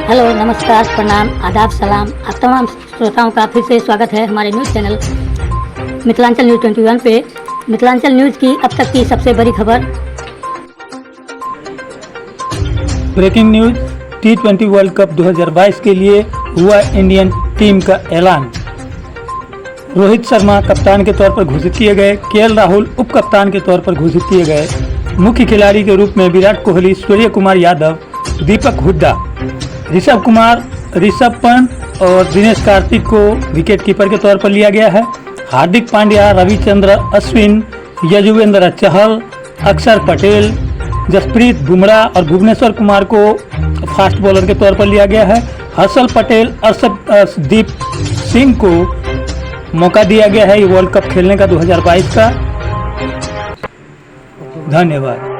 Hello, नमस्कार, प्रणाम, आदाब, सलाम। आप तमाम श्रोताओं का फिर से स्वागत है हमारे न्यूज़ चैनल मिथिलांचल न्यूज़ 21 पे। मिथिलांचल न्यूज़ की अब तक की सबसे बड़ी खबर। Breaking news, T20 world cup 2022 के लिए हुआ इंडियन टीम का ऐलान। रोहित शर्मा कप्तान के तौर पर घोषित किए गए, KL राहुल उप कप्तान के तौर पर घोषित किए गए। मुख्य खिलाड़ी के रूप में विराट कोहली, सूर्य कुमार यादव, दीपक हुड्डा, ऋषभ पंत और दिनेश कार्तिक को विकेट कीपर के तौर पर लिया गया है। हार्दिक पांड्या, रविचंद्र अश्विन, यजुवेंद्र चहल, अक्षर पटेल, जसप्रीत बुमराह और भुवनेश्वर कुमार को फास्ट बॉलर के तौर पर लिया गया है। हर्षल पटेल, अर्शदीप सिंह को मौका दिया गया है ये वर्ल्ड कप खेलने का 2022 का। धन्यवाद।